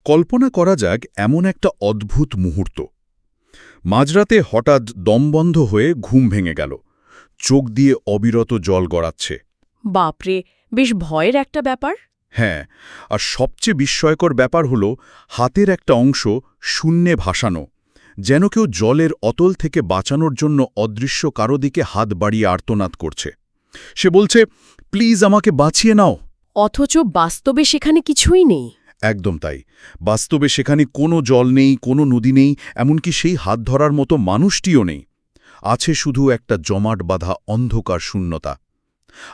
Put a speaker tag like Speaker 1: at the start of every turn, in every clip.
Speaker 1: কল্পনা করা যাক এমন একটা অদ্ভুত মুহূর্ত। মাঝরাতে হঠাৎ দমবন্ধ হয়ে ঘুম ভেঙে গেল, চোখ দিয়ে অবিরত জল গড়াচ্ছে।
Speaker 2: বাপরে, বেশ ভয়ের একটা ব্যাপার।
Speaker 1: হ্যাঁ, আর সবচেয়ে বিস্ময়কর ব্যাপার হল হাতের একটা অংশ শূন্যে ভাসানো, যেন কেউ জলের অতল থেকে বাঁচানোর জন্য অদৃশ্য কারো দিকে হাত বাড়িয়ে আর্তনাদ করছে। সে বলছে, প্লিজ আমাকে বাঁচিয়ে নাও।
Speaker 2: অথচ বাস্তবে সেখানে কিছুই নেই।
Speaker 1: একদম তাই। বাস্তবে সেখানে কোনো জল নেই, কোনো নদী নেই, এমনকি সেই হাত ধরার মতো মানুষটিও নেই। আছে শুধু একটা জমাট বাঁধা অন্ধকার শূন্যতা।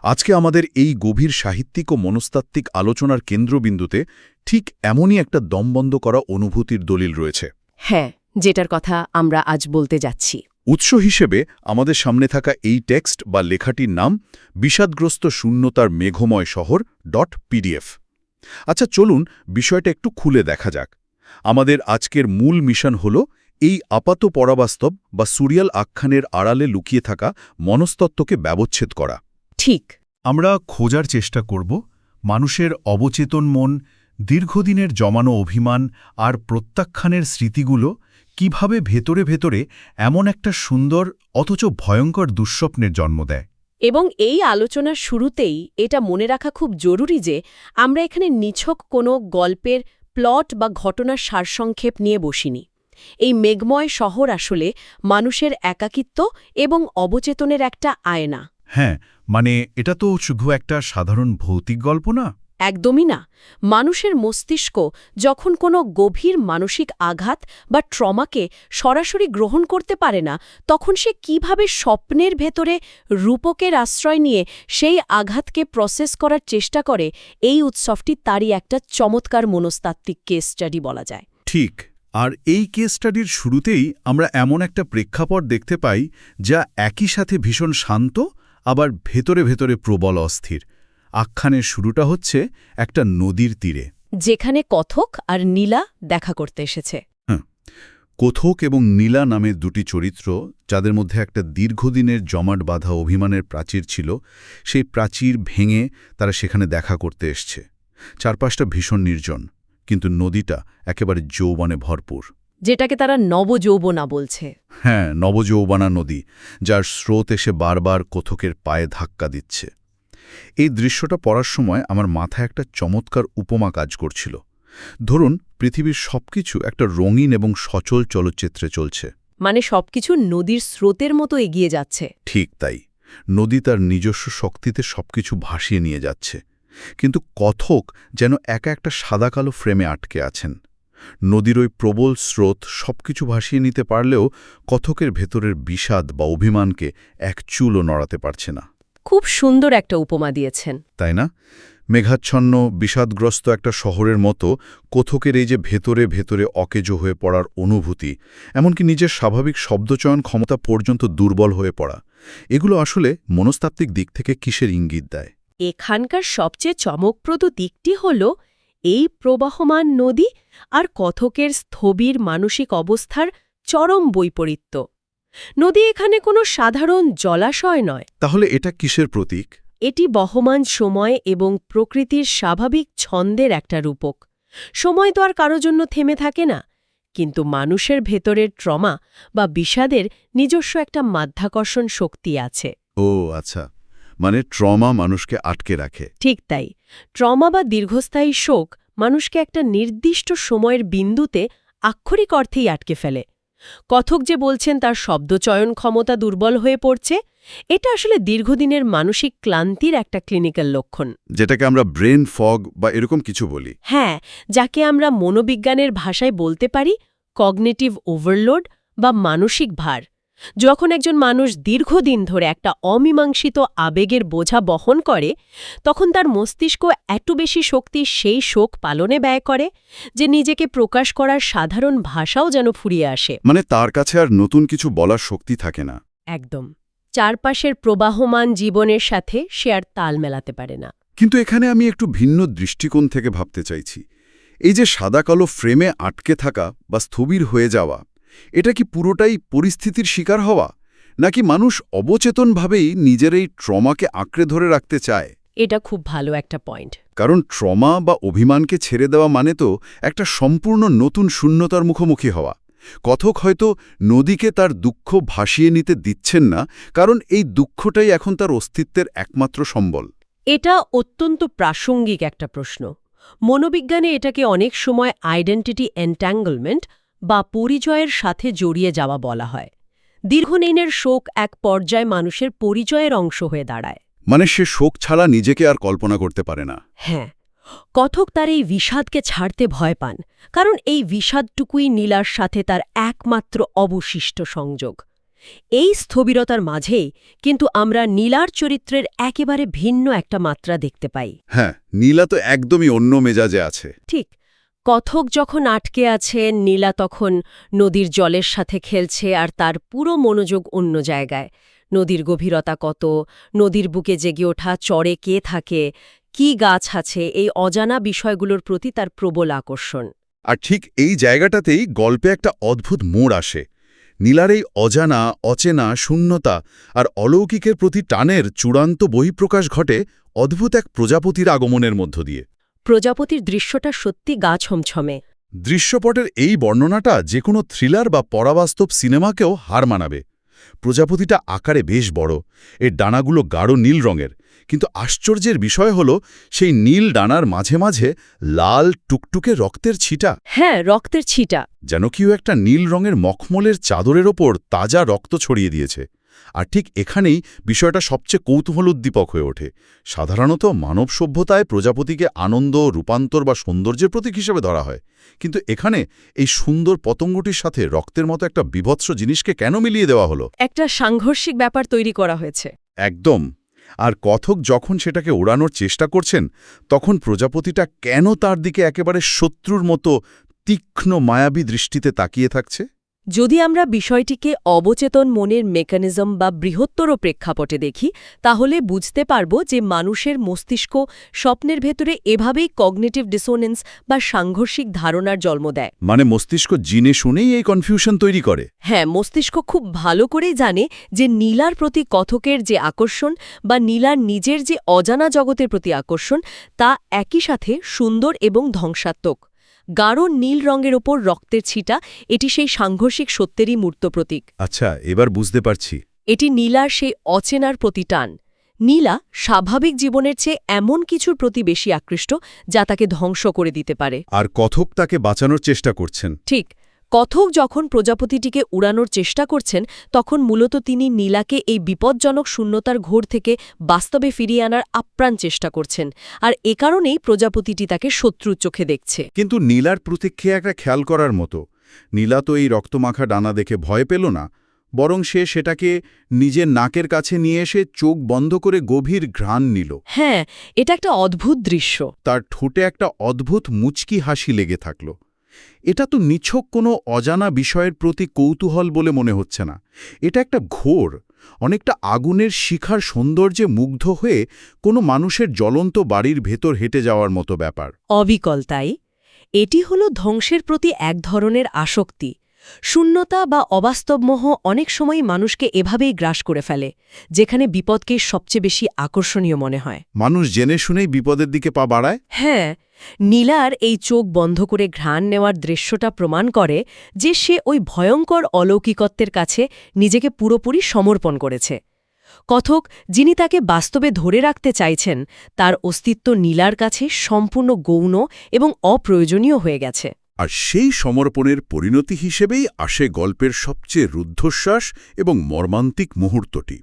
Speaker 1: আজকে আমাদের এই গভীর সাহিত্যিক ও মনস্তাত্ত্বিক আলোচনার কেন্দ্রবিন্দুতে ঠিক এমনই একটা দমবন্ধ করা অনুভূতির দলিল রয়েছে।
Speaker 2: হ্যাঁ, যেটার কথা আমরা আজ বলতে যাচ্ছি।
Speaker 1: উৎস হিসেবে আমাদের সামনে থাকা এই টেক্সট বা লেখাটির নাম বিষাদগ্রস্ত শূন্যতার মেঘময় শহর .pdf। আচ্ছা, চলুন বিষয়টা একটু খুলে দেখা যাক। আমাদের আজকের মূল মিশন হল এই আপাত পরাবাস্তব বা সুরিয়াল আখ্যানের আড়ালে লুকিয়ে থাকা মনস্তত্ত্বকে ব্যবচ্ছেদ করা।
Speaker 2: ঠিক।
Speaker 3: আমরা খোঁজার চেষ্টা করব মানুষের অবচেতন মন, দীর্ঘদিনের জমানো অভিমান আর প্রত্যাখ্যানের স্মৃতিগুলো কিভাবে ভেতরে ভেতরে এমন একটা সুন্দর অথচ ভয়ঙ্কর দুঃস্বপ্নের জন্ম দেয়।
Speaker 2: এবং এই আলোচনার শুরুতেই এটা মনে রাখা খুব জরুরি যে আমরা এখানে নিছক কোনো গল্পের প্লট বা ঘটনার সারসংক্ষেপ নিয়ে বসিনি। এই মেঘময় শহর আসলে মানুষের একাকিত্ব এবং অবচেতনের একটা আয়না।
Speaker 3: হ্যাঁ, মানে এটা তো শুধু একটা সাধারণ ভৌতিক গল্প না।
Speaker 2: একদমই না। মানুষের মস্তিষ্ক যখন কোনো গভীর মানসিক আঘাত বা ট্রমাকে সরাসরি গ্রহণ করতে পারে না, তখন সে কিভাবে স্বপ্নের ভেতরে রূপকের আশ্রয় নিয়ে সেই আঘাতকে প্রসেস করার চেষ্টা করে, এই উৎসবটি তারই একটা চমৎকার মনস্তাত্ত্বিক কেস স্টাডি বলা যায়।
Speaker 3: ঠিক। আর এই কেস স্টাডির শুরুতেই আমরা এমন একটা প্রেক্ষাপট দেখতে পাই যা একই সাথে ভীষণ শান্ত, আবার ভেতরে ভেতরে প্রবল অস্থির। আখ্যানের শুরুটা হচ্ছে একটা নদীর তীরে,
Speaker 2: যেখানে কথক আর নীলা দেখা করতে এসেছে।
Speaker 3: কথক এবং নীলা নামে দুটি চরিত্র, যাদের মধ্যে একটা দীর্ঘদিনের জমাট বাঁধা অভিমানের প্রাচীর ছিল। সেই প্রাচীর ভেঙে তারা সেখানে দেখা করতে এসছে। চারপাশটা ভীষণ নির্জন, কিন্তু নদীটা একেবারে যৌবনে ভরপুর,
Speaker 2: যেটাকে তারা নবযৌবনা বলছে।
Speaker 3: হ্যাঁ, নবযৌবনা নদী, যার স্রোত এসে বারবার কথকের পায়ে ধাক্কা দিচ্ছে। এই দৃশ্যটা পড়ার সময় আমার মাথায় একটা চমৎকার উপমা কাজ করছিল। ধরুন, পৃথিবীর সবকিছু একটা রঙিন এবং সচল চলচ্চিত্রে চলছে।
Speaker 2: মানে সবকিছু নদীর স্রোতের মতো এগিয়ে যাচ্ছে।
Speaker 3: ঠিক তাই। নদী তার নিজস্ব শক্তিতে সবকিছু ভাসিয়ে নিয়ে যাচ্ছে, কিন্তু কথক যেন একা একটা সাদা-কালো ফ্রেমে আটকে আছেন। নদীর ওই প্রবল স্রোত সবকিছু ভাসিয়ে নিতে পারলেও কথকের ভেতরের বিষাদ বা অভিমানকে এক চুলও নড়াতে পারছে না।
Speaker 2: খুব সুন্দর একটা উপমা দিয়েছেন,
Speaker 3: তাই না? মেঘাচ্ছন্ন বিষাদগ্রস্ত একটা শহরের মতো কথকের এই যে ভেতরে ভেতরে অকেজো হয়ে পড়ার অনুভূতি, এমনকি নিজের স্বাভাবিক শব্দচয়ন ক্ষমতা পর্যন্ত দুর্বল হয়ে পড়া, এগুলো আসলে মনস্তাত্ত্বিক দিক থেকে কিসের ইঙ্গিত দেয়?
Speaker 2: এখানকার সবচেয়ে চমকপ্রদ দিকটি হল এই প্রবাহমান নদী আর কথকের স্থবির মানসিক অবস্থার চরম বৈপরীত্য। নদী এখানে কোনো সাধারণ জলাশয় নয়।
Speaker 3: তাহলে এটা কিসের প্রতীক?
Speaker 2: এটি বহমান সময় এবং প্রকৃতির স্বাভাবিক ছন্দের একটা রূপক। সময় তো আর কারো জন্য থেমে থাকে না, কিন্তু মানুষের ভেতরের ট্রমা বা বিষাদের নিজস্ব একটা মাধ্যাকর্ষণ শক্তি আছে।
Speaker 3: ও আচ্ছা, মানে ট্রমা মানুষকে আটকে রাখে।
Speaker 2: ঠিক তাই। ট্রমা বা দীর্ঘস্থায়ী শোক মানুষকে একটা নির্দিষ্ট সময়ের বিন্দুতে আক্ষরিক অর্থেই আটকে ফেলে। কথক যে বলছেন তার শব্দচয়ন ক্ষমতা দুর্বল হয়ে পড়ছে, এটা আসলে দীর্ঘদিনের মানসিক ক্লান্তির একটা ক্লিনিক্যাল লক্ষণ,
Speaker 3: যেটাকে আমরা ব্রেন ফগ বা এরকম কিছু বলি।
Speaker 2: হ্যাঁ, যাকে আমরা মনোবিজ্ঞানের ভাষায় বলতে পারি কগনিটিভ ওভারলোড বা মানসিক ভার। যখন একজন মানুষ দীর্ঘদিন ধরে একটা অমীমাংসিত আবেগের বোঝা বহন করে, তখন তার মস্তিষ্ক এত বেশি শক্তি সেই শোক পালনে ব্যয় করে যে নিজেকে প্রকাশ করার সাধারণ ভাষাও যেন ফুরিয়ে আসে।
Speaker 3: মানে তার কাছে আর নতুন কিছু বলার শক্তি থাকে না।
Speaker 2: একদম। চারপাশের প্রবাহমান জীবনের সাথে সে আর তাল মেলাতে পারে না।
Speaker 3: কিন্তু এখানে আমি একটু ভিন্ন দৃষ্টিকোণ থেকে ভাবতে চাইছি। এই যে সাদা-কালো ফ্রেমে আটকে থাকা বা স্থবির হয়ে যাওয়া, এটা কি পুরোটাই পরিস্থিতির শিকার হওয়া, নাকি মানুষ অবচেতনভাবেই নিজের এই ট্রমাকে আঁকড়ে ধরে রাখতে চায়?
Speaker 2: এটা খুব ভালো একটা পয়েন্ট।
Speaker 1: কারণ ট্রমা বা অভিমানকে ছেড়ে দেওয়া মানে তো একটা সম্পূর্ণ নতুন শূন্যতার মুখোমুখি হওয়া। কথক হয়তো নদীকে তার দুঃখ ভাসিয়ে নিতে দিচ্ছেন না, কারণ এই দুঃখটাই এখন তার অস্তিত্বের একমাত্র সম্বল।
Speaker 2: এটা অত্যন্ত প্রাসঙ্গিক একটা প্রশ্ন। মনোবিজ্ঞানে এটাকে অনেক সময় আইডেন্টিটি এন্ট্যাঙ্গলমেন্ট বা পরিচয়ের সাথে জড়িয়ে যাওয়া বলা হয়। দীর্ঘদিনের শোক এক পর্যায়ে মানুষের পরিচয়ের অংশ হয়ে দাঁড়ায়।
Speaker 1: মানে সে শোক ছাড়া নিজেকে আর কল্পনা করতে পারে না।
Speaker 2: হ্যাঁ, কথক তার এই বিষাদকে ছাড়তে ভয় পান, কারণ এই বিষাদটুকুই নীলার সাথে তার একমাত্র অবশিষ্ট সংযোগ। এই স্থবিরতার মাঝেই কিন্তু আমরা নীলার চরিত্রের একেবারে ভিন্ন একটা মাত্রা দেখতে পাই।
Speaker 1: হ্যাঁ, নীলা তো একদমই অন্য মেজাজে আছে।
Speaker 2: ঠিক, কথক যখন আটকে আছে, নীলা তখন নদীর জলের সাথে খেলছে, আর তার পুরো মনোযোগ অন্য জায়গায়। নদীর গভীরতা কত, নদীর বুকে জেগে ওঠা চরে কে থাকে, কি গাছ আছে, এই অজানা বিষয়গুলোর প্রতি তার প্রবল আকর্ষণ।
Speaker 1: আর ঠিক এই জায়গাটাতেই গল্পে একটা অদ্ভুত মোড় আসে। নীলার এই অজানা, অচেনা, শূন্যতা আর অলৌকিকের প্রতি টানের চূড়ান্ত বহিঃপ্রকাশ ঘটে অদ্ভুত এক প্রজাপতির আগমনের মধ্য দিয়ে।
Speaker 2: প্রজাপতির দৃশ্যটা সত্যি গা ছমছমে।
Speaker 1: দৃশ্যপটের এই বর্ণনাটা যে কোনো থ্রিলার বা পরাবাস্তব সিনেমাকেও হার মানাবে। প্রজাপতিটা আকারে বেশ বড়, এর ডানাগুলো গাঢ় নীল রঙের, কিন্তু আশ্চর্যের বিষয় হল সেই নীল ডানার মাঝে মাঝে লাল টুকটুকে রক্তের ছিটা।
Speaker 2: হ্যাঁ, রক্তের ছিটা।
Speaker 1: যেন কেউ একটা নীল রঙের মখমলের চাদরের ওপর তাজা রক্ত ছড়িয়ে দিয়েছে। আর ঠিক এখানেই বিষয়টা সবচেয়ে কৌতূহলোদ্দীপক হয়ে ওঠে। সাধারণত মানব সভ্যতায় প্রজাপতিকে আনন্দ, রূপান্তর বা সৌন্দর্যের প্রতীক হিসেবে ধরা হয়, কিন্তু এখানে এই সুন্দর পতঙ্গটির সাথে রক্তের মতো একটা বীভৎস জিনিসকে কেন মিলিয়ে দেওয়া হলো?
Speaker 2: একটা সাংঘর্ষিক ব্যাপার তৈরি করা হয়েছে।
Speaker 1: একদম। আর কথক যখন সেটাকে ওড়ানোর চেষ্টা করছেন, তখন প্রজাপতিটা কেন তার দিকে একেবারে শত্রুর মতো তীক্ষ্ণ মায়াবী দৃষ্টিতে তাকিয়ে থাকছে?
Speaker 2: যদি আমরা বিষয়টিকে অবচেতন মনের মেকানিজম বা বৃহত্তর প্রেক্ষাপটে দেখি, তাহলে বুঝতে পারব যে মানুষের মস্তিষ্ক স্বপ্নের ভেতরে এভাবেই কগনিটিভ ডিসোনেন্স বা সাংঘর্ষিক ধারণার জন্ম দেয়।
Speaker 1: মানে মস্তিষ্ক জিনে শুনেই এই কনফিউশন তৈরি করে?
Speaker 2: হ্যাঁ, মস্তিষ্ক খুব ভালো করেই জানে যে নীলার প্রতি কথকের যে আকর্ষণ বা নীলার নিজের যে অজানা জগতের প্রতি আকর্ষণ, তা একই সাথে সুন্দর এবং ধ্বংসাত্মক। গাঢ় নীল রঙের ওপর রক্তের ছিটা, এটি সেই সাংঘর্ষিক সত্যেরই মূর্ত প্রতীক।
Speaker 1: আচ্ছা, এবার বুঝতে পারছি।
Speaker 2: এটি নীলার সেই অচেনার প্রতি টান। নীলা স্বাভাবিক জীবনের চেয়ে এমন কিছুর প্রতি বেশি আকৃষ্ট যা তাকে ধ্বংস করে দিতে পারে।
Speaker 1: আর কথক তাকে বাঁচানোর চেষ্টা করছেন।
Speaker 2: ঠিক, কথক যখন প্রজাপতিটিকে উড়ানোর চেষ্টা করছেন, তখন মূলত তিনি নীলাকে এই বিপজ্জনক শূন্যতার ঘোর থেকে বাস্তবে ফিরিয়ে আনার আপ্রাণ চেষ্টা করছেন, আর এ কারণেই প্রজাপতিটি তাকে শত্রুর চোখে দেখছে।
Speaker 1: কিন্তু নীলার প্রতিক্রিয়া একটা খেয়াল করার মতো। নীলা তো এই রক্তমাখা ডানা দেখে ভয় পেল না, বরং সে সেটাকে নিজের নাকের কাছে নিয়ে এসে চোখ বন্ধ করে গভীর ঘ্রাণ নিল।
Speaker 2: হ্যাঁ, এটা একটা অদ্ভুত দৃশ্য।
Speaker 1: তার ঠোঁটে একটা অদ্ভুত মুচকি হাসি লেগে থাকল। এটা তো নিছক কোনো অজানা বিষয়ের প্রতি কৌতূহল বলে মনে হচ্ছে না। এটা একটা ঘোর, অনেকটা আগুনের শিখার সৌন্দর্যে মুগ্ধ হয়ে কোনো মানুষের জ্বলন্ত বাড়ির ভেতর হেঁটে যাওয়ার মতো ব্যাপার।
Speaker 2: অবিকল তাই। এটি হল ধ্বংসের প্রতি এক ধরনের আসক্তি। শূন্যতা বা অবাস্তব মোহ অনেক সময় মানুষকে এভাবেই গ্রাস করে ফেলে, যেখানে বিপদকে সবচেয়ে বেশি আকর্ষণীয় মনে হয়।
Speaker 1: মানুষ জেনে শুনেই বিপদের দিকে পা বাড়ায়।
Speaker 2: হ্যাঁ, নীলার এই চোখ বন্ধ করে ঘ্রাণ নেওয়ার দৃশ্যটা প্রমাণ করে যে সে ওই ভয়ঙ্কর অলৌকিকত্বের কাছে নিজেকে পুরোপুরি সমর্পণ করেছে। কথক, যিনি তাকে বাস্তবে ধরে রাখতে চাইছেন, তার অস্তিত্ব নীলার কাছে সম্পূর্ণ গৌণ এবং অপ্রয়োজনীয় হয়ে গেছে।
Speaker 1: আর সেই সমর্পণের পরিণতি হিসেবেই আসে গল্পের সবচেয়ে রুদ্ধশ্বাস এবং মর্মান্তিক মুহূর্তটি।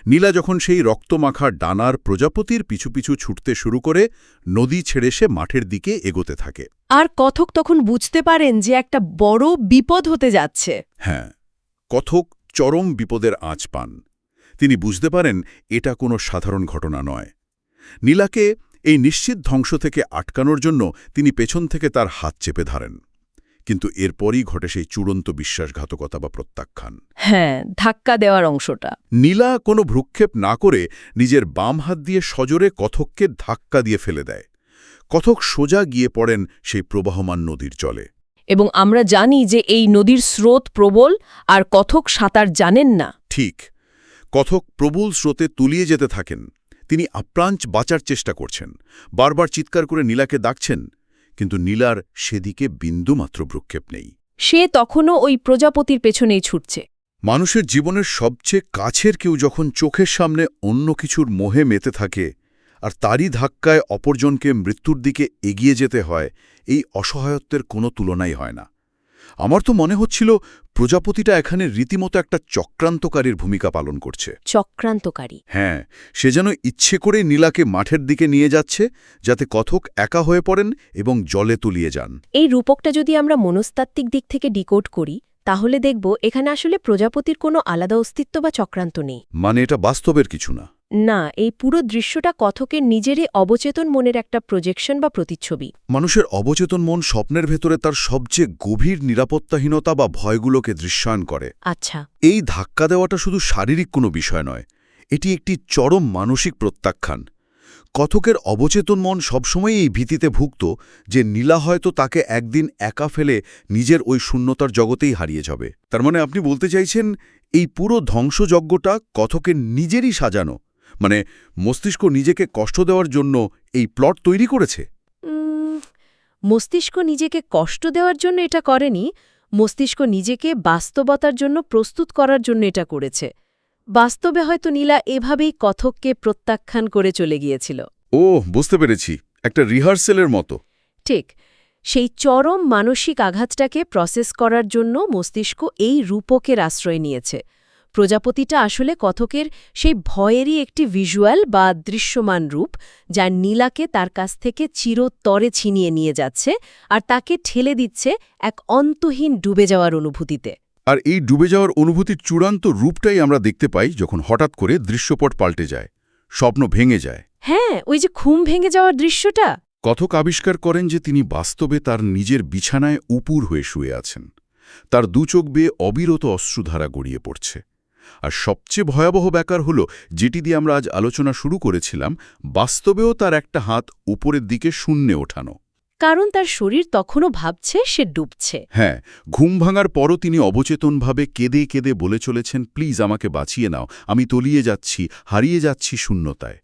Speaker 1: নীলা যখন সেই রক্তমাখা ডানার প্রজাপতির পিছু পিছু ছুটতে শুরু করে, নদী ছেড়ে সে মাঠের দিকে এগোতে থাকে।
Speaker 2: আর কথক তখন বুঝতে পারেন যে একটা বড় বিপদ হতে যাচ্ছে।
Speaker 1: হ্যাঁ, কথক চরম বিপদের আঁচ পান। তিনি বুঝতে পারেন এটা কোনো সাধারণ ঘটনা নয়। নীলাকে এই নিশ্চিত ধ্বংস থেকে আটকানোর জন্য তিনি পেছন থেকে তার হাত চেপে ধরেন। কিন্তু এরপরই ঘটে সেই চূড়ান্ত বিশ্বাসঘাতকতা বা প্রত্যাখ্যান।
Speaker 2: হ্যাঁ, ধাক্কা দেওয়ার অংশটা।
Speaker 1: নীলা কোনো ভ্রুক্ষেপ না করে নিজের বাম হাত দিয়ে সজোরে কথককে ধাক্কা দিয়ে ফেলে দেয়। কথক সোজা গিয়ে পড়েন সেই প্রবাহমান নদীর জলে।
Speaker 2: এবং আমরা জানি যে এই নদীর স্রোত প্রবল, আর কথক সাঁতার জানেন না।
Speaker 1: ঠিক, কথক প্রবল স্রোতে তলিয়ে যেতে থাকেন। তিনি আপ্রাণ বাঁচার চেষ্টা করছেন, বারবার চিৎকার করে নীলাকে ডাকছেন, কিন্তু নীলার সেদিকে বিন্দুমাত্র ভ্রুক্ষেপ নেই।
Speaker 2: সে তখনও ওই প্রজাপতির পেছনেই ছুটছে।
Speaker 1: মানুষের জীবনের সবচেয়ে কাছের কেউ যখন চোখের সামনে অন্য কিছুর মোহে মেতে থাকে আর তারই ধাক্কায় অপরজনকে মৃত্যুর দিকে এগিয়ে যেতে হয়, এই অসহায়ত্বের কোনো তুলনাই হয় না। আমার তো মনে হচ্ছিল প্রজাপতিটা এখানে রীতিমতো একটা চক্রান্তকারীর ভূমিকা পালন করছে।
Speaker 2: চক্রান্তকারী?
Speaker 1: হ্যাঁ, সে যেন ইচ্ছে করে নীলাকে মাঠের দিকে নিয়ে যাচ্ছে, যাতে কথক একা হয়ে পড়েন এবং জলে তলিয়ে যান।
Speaker 2: এই রূপকটা যদি আমরা মনস্তাত্ত্বিক দিক থেকে ডিকোড করি, তাহলে দেখব এখানে আসলে প্রজাপতির কোনো আলাদা অস্তিত্ব বা চক্রান্ত নেই।
Speaker 1: মানে এটা বাস্তবের কিছু না।
Speaker 2: না, এই পুরো দৃশ্যটা কথকের নিজেরই অবচেতন মনের একটা প্রজেকশন বা প্রতিচ্ছবি।
Speaker 1: মানুষের অবচেতন মন স্বপ্নের ভেতরে তার সবচেয়ে গভীর নিরাপত্তাহীনতা বা ভয়গুলোকে দৃশ্যায়ন করে।
Speaker 2: আচ্ছা,
Speaker 1: এই ধাক্কা দেওয়াটা শুধু শারীরিক কোনো বিষয় নয়, এটি একটি চরম মানসিক প্রত্যাখ্যান। কথকের অবচেতন মন সবসময় এই ভীতিতে ভুগত যে নীলা হয়তো তাকে একদিন একা ফেলে নিজের ওই শূন্যতার জগতেই হারিয়ে যাবে। তার মানে আপনি বলতে চাইছেন এই পুরো ধ্বংসযজ্ঞটা কথকের নিজেরই সাজানো, মানে মস্তিষ্ক নিজেকে কষ্ট দেওয়ার জন্য এই প্লট তৈরি করেছে?
Speaker 2: মস্তিষ্ক নিজেকে কষ্ট দেওয়ার জন্য এটা করেনি, মস্তিষ্ক নিজেকে বাস্তবতার জন্য প্রস্তুত করার জন্য এটা করেছে। বাস্তবে হয়তো নীলা এভাবেই কথককে প্রত্যাখ্যান করে চলে গিয়েছিল।
Speaker 1: ও, বুঝতে পেরেছি, একটা রিহার্সেলের মতো।
Speaker 2: ঠিক, সেই চরম মানসিক আঘাতটাকে প্রসেস করার জন্য মস্তিষ্ক এই রূপকের আশ্রয় নিয়েছে। প্রজাপতিটা আসলে কথকের সেই ভয়েরই একটি ভিজুয়াল বা দৃশ্যমান রূপ, যা নীলাকে তার কাছ থেকে চিরতরে ছিনিয়ে নিয়ে যাচ্ছে আর তাকে ঠেলে দিচ্ছে এক অন্তহীন ডুবে যাওয়ার অনুভূতিতে।
Speaker 1: আর এই ডুবে যাওয়ার অনুভূতির চূড়ান্ত রূপটাই আমরা দেখতে পাই যখন হঠাৎ করে দৃশ্যপট পাল্টে যায়, স্বপ্ন ভেঙে যায়।
Speaker 2: হ্যাঁ, ওই যে ঘুম ভেঙে যাওয়ার দৃশ্যটা।
Speaker 1: কথক আবিষ্কার করেন যে তিনি বাস্তবে তার নিজের বিছানায় উপুর হয়ে শুয়ে আছেন। তার দুচোখ বেয়ে অবিরত অশ্রুধারা গড়িয়ে পড়ছে। আর সবচেয়ে ভয়াবহ ব্যাপার হল, যেটি দিয়ে আমরা আজ আলোচনা শুরু করেছিলাম, বাস্তবেও তার একটা হাত উপরের দিকে শূন্যে ওঠানো।
Speaker 2: কারণ তার শরীর তখনও ভাবছে সে ডুবছে।
Speaker 1: হ্যাঁ, ঘুম ভাঙার পরও তিনি অবচেতনভাবে কেঁদে কেঁদে বলে চলেছেন, প্লিজ আমাকে বাঁচিয়ে নাও, আমি তলিয়ে যাচ্ছি, হারিয়ে যাচ্ছি শূন্যতায়।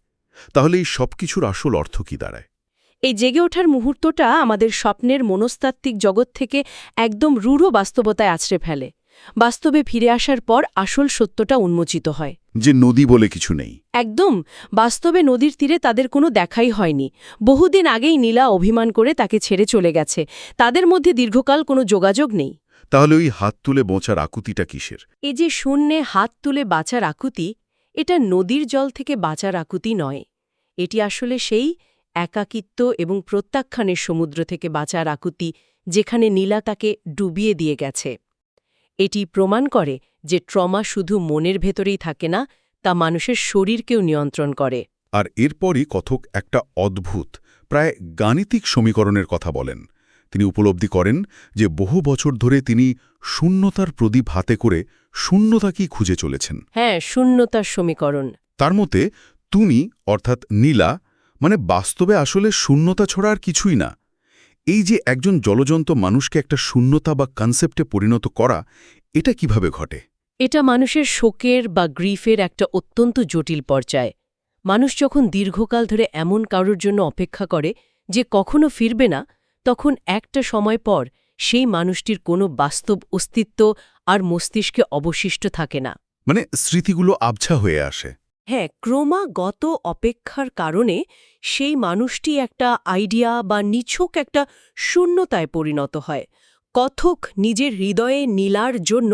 Speaker 1: তাহলে এই সবকিছুর আসল অর্থ কি দাঁড়ায়?
Speaker 2: এই জেগে ওঠার মুহূর্তটা আমাদের স্বপ্নের মনস্তাত্ত্বিক জগৎ থেকে একদম রূঢ় বাস্তবতায় আছড়ে ফেলে। বাস্তবে ফিরে আসার পর আসল সত্যটা উন্মোচিত হয়
Speaker 1: যে নদী বলে কিছু নেই।
Speaker 2: একদম, বাস্তবে নদীর তীরে তাদের কোনো দেখাই হয়নি। বহুদিন আগেই নীলা অভিমান করে তাকে ছেড়ে চলে গেছে। তাদের মধ্যে দীর্ঘকাল কোনো যোগাযোগ নেই।
Speaker 1: তাহলে ওই হাত তুলে বোঁচার আকুতিটা কিসের?
Speaker 2: এই যে শূন্যে হাত তুলে বাঁচার আকুতি, এটা নদীর জল থেকে বাঁচার আকুতি নয়। এটি আসলে সেই একাকিত্ব এবং প্রত্যাখ্যানের সমুদ্র থেকে বাঁচার আকুতি, যেখানে নীলা তাকে ডুবিয়ে দিয়ে গেছে। এটি প্রমাণ করে যে ট্রমা শুধু মনের ভেতরেই থাকে না, তা মানুষের শরীরকেও নিয়ন্ত্রণ করে।
Speaker 1: আর এরপরই কথক একটা অদ্ভুত, প্রায় গাণিতিক সমীকরণের কথা বলেন। তিনি উপলব্ধি করেন যে বহু বছর ধরে তিনি শূন্যতার প্রদীপ হাতে করে শূন্যতাকেই খুঁজে চলেছেন।
Speaker 2: হ্যাঁ, শূন্যতার সমীকরণ।
Speaker 1: তার মতে তুমি, অর্থাৎ নীলা, মানে বাস্তবে আসলে শূন্যতা ছড়া আর কিছুই না। এই যে একজন জলজন্ত মানুষকে একটা শূন্যতা বা কনসেপ্টে পরিণত করা, এটা কিভাবে ঘটে?
Speaker 2: এটা মানুষের শোকের বা গ্রিফের একটা অত্যন্ত জটিল পর্যায়। মানুষ যখন দীর্ঘকাল ধরে এমন কারোর জন্য অপেক্ষা করে যে কখনো ফিরবে না, তখন একটা সময় পর সেই মানুষটির কোনো বাস্তব অস্তিত্ব আর মস্তিষ্কে অবশিষ্ট থাকে না।
Speaker 1: মানে স্মৃতিগুলো আবছা হয়ে আসে।
Speaker 2: হ্যাঁ, ক্রমাগত অপেক্ষার কারণে সেই মানুষটি একটা আইডিয়া বা নিছক একটা শূন্যতায় পরিণত হয়। কথক নিজের হৃদয়ে নীলার জন্য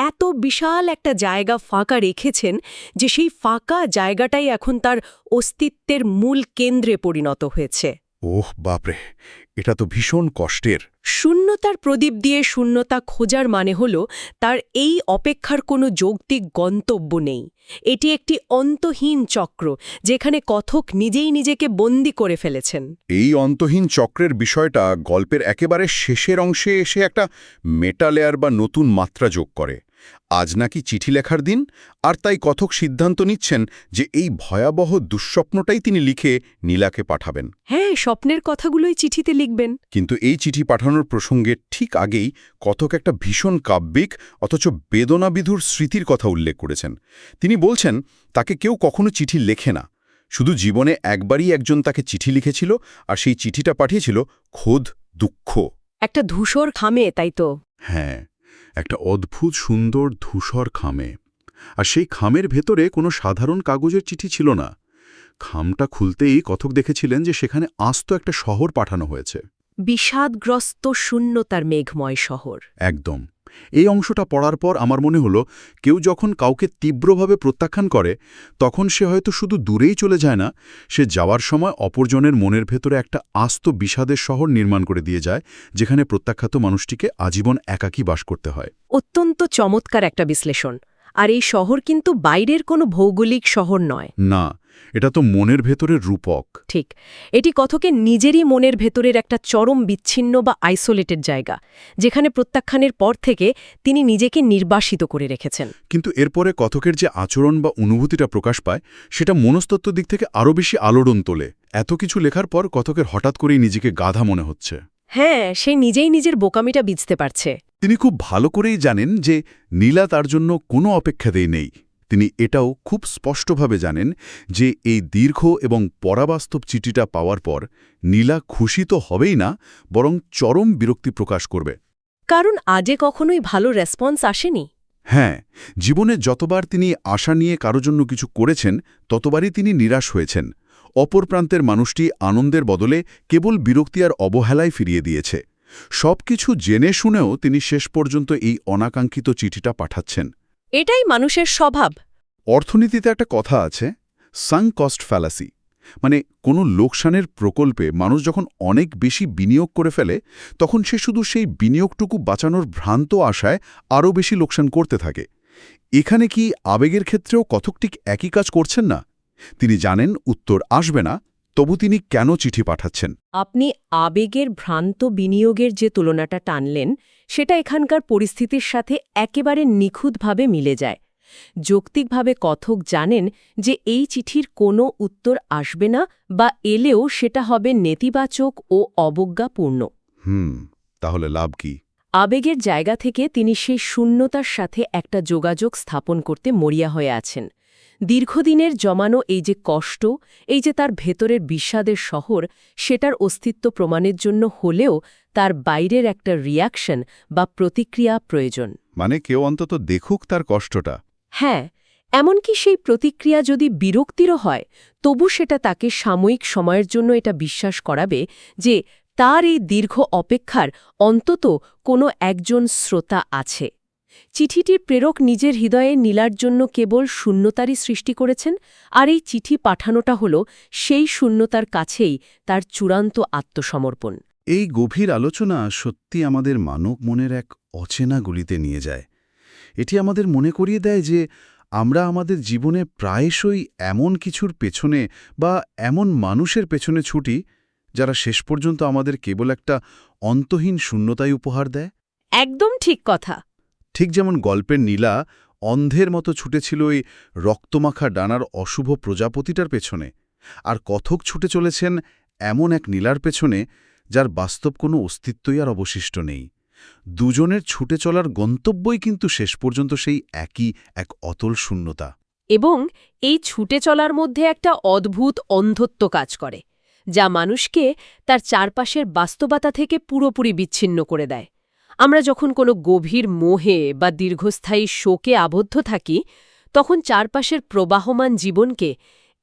Speaker 2: এত বিশাল একটা জায়গা ফাঁকা রেখেছেন যে সেই ফাঁকা জায়গাটাই এখন তার অস্তিত্বের মূল কেন্দ্রে পরিণত হয়েছে।
Speaker 1: ওহ বাপরে, এটা তো ভীষণ কষ্টের।
Speaker 2: শূন্যতার প্রদীপ দিয়ে শূন্যতা খোঁজার মানে হল তার এই অপেক্ষার কোনো যৌক্তিক গন্তব্য নেই। এটি একটি অন্তহীন চক্র, যেখানে কথক নিজেই নিজেকে বন্দী করে ফেলেছেন।
Speaker 1: এই অন্তহীন চক্রের বিষয়টা গল্পের একেবারে শেষের অংশে এসে একটা মেটা লেয়ার বা নতুন মাত্রা যোগ করে। আজ নাকি চিঠি লেখার দিন, আর তাই কথক সিদ্ধান্ত নিচ্ছেন যে এই ভয়াবহ দুঃস্বপ্নটাই তিনি লিখে নীলাকে পাঠাবেন।
Speaker 2: হ্যাঁ, স্বপ্নের কথাগুলোই চিঠিতে লিখবেন।
Speaker 1: কিন্তু এই চিঠি পাঠানোর প্রসঙ্গে ঠিক আগেই কথক একটা ভীষণ কাব্যিক অথচ বেদনাবিধুর স্মৃতির কথা উল্লেখ করেছেন। তিনি বলছেন তাকে কেউ কখনো চিঠি লেখে না, শুধু জীবনে একবারই একজন তাকে চিঠি লিখেছিল, আর সেই চিঠিটা পাঠিয়েছিল খোদ দুঃখ।
Speaker 2: একটা ধূসর খামে, তাই তো?
Speaker 3: হ্যাঁ, একটা অদ্ভুত সুন্দর ধূসর খামে। আর সেই খামের ভেতরে কোনো সাধারণ কাগজের চিঠি ছিল না। খামটা খুলতেই কথক দেখেছিলেন যে সেখানে আস্ত একটা শহর পাঠানো হয়েছে।
Speaker 2: বিষাদগ্রস্ত শূন্যতার মেঘময় শহর।
Speaker 3: একদম। এই অংশটা পড়ার পর আমার মনে হলো, কেউ যখন কাউকে তীব্রভাবে প্রত্যাখ্যান করে, তখন সে হয়তো শুধু দূরেই চলে যায় না, সে যাওয়ার সময় অপরজনের মনের ভেতরে একটা আস্ত বিষাদের শহর নির্মাণ করে দিয়ে যায়, যেখানে প্রত্যাখ্যাত মানুষটিকে আজীবন একাকী বাস করতে হয়।
Speaker 2: অত্যন্ত চমৎকার একটা বিশ্লেষণ। আর এই শহর কিন্তু বাইরের কোনো ভৌগোলিক শহর নয়।
Speaker 3: না, এটা তো মনের ভেতরের রূপক।
Speaker 2: ঠিক, এটি কথকের নিজেরই মনের ভেতরের একটা চরম বিচ্ছিন্ন বা আইসোলেটেড জায়গা, যেখানে প্রত্যাখ্যানের পর থেকে তিনি নিজেকে নির্বাসিত করে রেখেছেন।
Speaker 3: কিন্তু এরপরে কথকের যে আচরণ বা অনুভূতিটা প্রকাশ পায়, সেটা মনস্তত্ত্ব দিক থেকে আরও বেশি আলোড়ন তোলে। এত কিছু লেখার পর কথকের হঠাৎ করেই নিজেকে গাধা মনে হচ্ছে।
Speaker 2: হ্যাঁ, সে নিজেই নিজের বোকামিটা বুঝতে পারছে।
Speaker 3: তিনি খুব ভালো করেই জানেন যে নীলা তার জন্য কোনো অপেক্ষাতেই নেই। তিনি এটাও খুব স্পষ্টভাবে জানেন যে এই দীর্ঘ এবং পরাবাস্তব চিঠিটা পাওয়ার পর নীলা খুশি তো হবেই না, বরং চরম বিরক্তি প্রকাশ করবে।
Speaker 2: কারণ আজে কখনোই ভালো রেসপন্স আসেনি।
Speaker 3: হ্যাঁ, জীবনে যতবার তিনি আশা নিয়ে কারো জন্য কিছু করেছেন, ততবারই তিনি নিরাশ হয়েছেন। অপর প্রান্তের মানুষটি আনন্দের বদলে কেবল বিরক্তি আর অবহেলায় ফিরিয়ে দিয়েছে। সবকিছু জেনে শুনেও তিনি শেষ পর্যন্ত এই অনাকাঙ্ক্ষিত চিঠিটা পাঠাচ্ছেন।
Speaker 2: এটাই মানুষের স্বভাব।
Speaker 3: অর্থনীতিতে একটা কথা আছে, সাঙ্ক কস্ট ফ্যালাসি, মানে কোনো লোকসানের প্রকল্পে মানুষ যখন অনেক বেশি বিনিয়োগ করে ফেলে, তখন সে শুধু সেই বিনিয়োগটুকু বাঁচানোর ভ্রান্ত আশায় আরও বেশি লোকসান করতে থাকে। এখানে কি আবেগের ক্ষেত্রেও কথক ঠিক একই কাজ করছেন না? তিনি জানেন উত্তর আসবে না, তবু তিনি কেন চিঠি পাঠাচ্ছেন?
Speaker 2: আপনি আবেগের ভ্রান্ত বিনিয়োগের যে তুলনাটা টানলেন, সেটা এখানকার পরিস্থিতির সাথে একেবারে নিখুঁতভাবে মিলে যায়। যৌক্তিকভাবে কথক জানেন যে এই চিঠির কোনো উত্তর আসবে না, বা এলেও সেটা হবে নেতিবাচক ও অবজ্ঞাপূর্ণ।
Speaker 3: তাহলে লাভ কি?
Speaker 2: আবেগের জায়গা থেকে তিনি সেই শূন্যতার সাথে একটা যোগাযোগ স্থাপন করতে মরিয়া হয়ে আছেন। দীর্ঘদিনের জমানো এই যে কষ্ট, এই যে তার ভেতরের বিষাদের শহর, সেটার অস্তিত্ব প্রমাণের জন্য হলেও তার বাইরের একটা রিয়াকশন বা প্রতিক্রিয়া প্রয়োজন।
Speaker 3: মানে কেউ অন্তত দেখুক তার কষ্টটা।
Speaker 2: হ্যাঁ, এমনকি সেই প্রতিক্রিয়া যদি বিরক্তিরও হয়, তবু সেটা তাকে সাময়িক সময়ের জন্য এটা বিশ্বাস করাবে যে তার এই দীর্ঘ অপেক্ষার অন্তত কোনো একজন শ্রোতা আছে। চিঠিটির প্রেরক নিজের হৃদয়ে নীলার জন্য কেবল শূন্যতারই সৃষ্টি করেছেন, আর এই চিঠি পাঠানোটা হল সেই শূন্যতার কাছেই তার চূড়ান্ত আত্মসমর্পণ।
Speaker 3: এই গভীর আলোচনা সত্যি আমাদের মানব মনের এক অচেনা গলিতে নিয়ে যায়। এটি আমাদের মনে করিয়ে দেয় যে আমরা আমাদের জীবনে প্রায়শই এমন কিছুর পেছনে বা এমন মানুষের পেছনে ছুটি, যারা শেষ পর্যন্ত আমাদের কেবল একটা অন্তহীন শূন্যতাই উপহার দেয়।
Speaker 2: একদম ঠিক কথা।
Speaker 3: ঠিক যেমন গল্পের নীলা অন্ধের মতো ছুটেছিল ওই রক্তমাখা ডানার অশুভ প্রজাপতিটার পেছনে, আর কথক ছুটে চলেছেন এমন এক নীলার পেছনে যার বাস্তব কোনো অস্তিত্বই আর অবশিষ্ট নেই। দুজনের ছুটে চলার গন্তব্যই কিন্তু শেষ পর্যন্ত সেই একই এক অতল শূন্যতা।
Speaker 2: এবং এই ছুটে চলার মধ্যে একটা অদ্ভুত অন্ধত্ব কাজ করে, যা মানুষকে তার চারপাশের বাস্তবতা থেকে পুরোপুরি বিচ্ছিন্ন করে দেয়। আমরা যখন কোনো গভীর মোহে বা দীর্ঘস্থায়ী শোকে আবদ্ধ থাকি, তখন চারপাশের প্রবাহমান জীবনকে,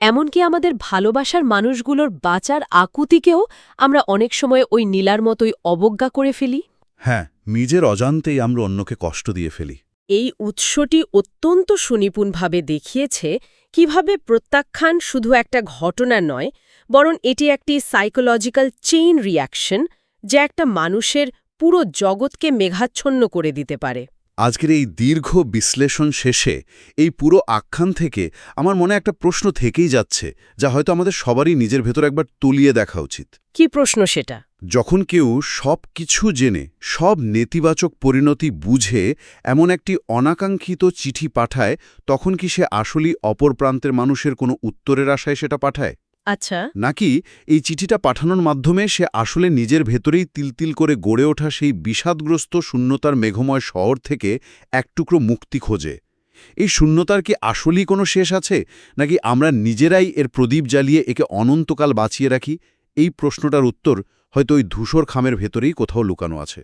Speaker 2: এমনকি আমাদের ভালোবাসার মানুষগুলোর বাঁচার আকুতিকেও আমরা অনেক সময় ওই নীলার মতোই অবজ্ঞা করে ফেলি।
Speaker 3: হ্যাঁ, নিজের অজান্তেই আমরা অন্যকে কষ্ট দিয়ে ফেলি।
Speaker 2: এই উৎসটি অত্যন্ত সুনিপুণভাবে দেখিয়েছে কিভাবে প্রত্যাখ্যান শুধু একটা ঘটনা নয়, বরং এটি একটি সাইকোলজিক্যাল চেইন রিয়াকশন, যা একটা মানুষের পুরো জগৎকে মেঘাচ্ছন্ন করে দিতে পারে।
Speaker 3: আজকের এই দীর্ঘ বিশ্লেষণ শেষে এই পুরো আখ্যান থেকে আমার মনে একটা প্রশ্ন থেকেই যাচ্ছে, যা হয়তো আমাদের সবারই নিজের ভেতর একবার তুলিয়ে দেখা উচিত।
Speaker 2: কি প্রশ্ন সেটা?
Speaker 3: যখন কেউ সব কিছু জেনে, সব নেতিবাচক পরিণতি বুঝে এমন একটি অনাকাঙ্ক্ষিত চিঠি পাঠায়, তখন কি সে আসলেই অপর প্রান্তের মানুষের কোনো উত্তরের আশায় সেটা পাঠায়?
Speaker 2: আচ্ছা,
Speaker 3: নাকি এই চিঠিটা পাঠানোর মাধ্যমে সে আসলে নিজের ভেতরেই তিলতিল করে গড়ে ওঠা সেই বিষাদগ্রস্ত শূন্যতার মেঘময় শহর থেকে এক টুকরো মুক্তি খোঁজে?
Speaker 1: এই শূন্যতার কি আসলেই কোনো শেষ আছে, নাকি আমরা নিজেরাই এর প্রদীপ জ্বালিয়ে একে অনন্তকাল বাঁচিয়ে রাখি? এই প্রশ্নটার উত্তর হয়তো ওই ধূসর খামের ভেতরেই কোথাও লুকানো আছে।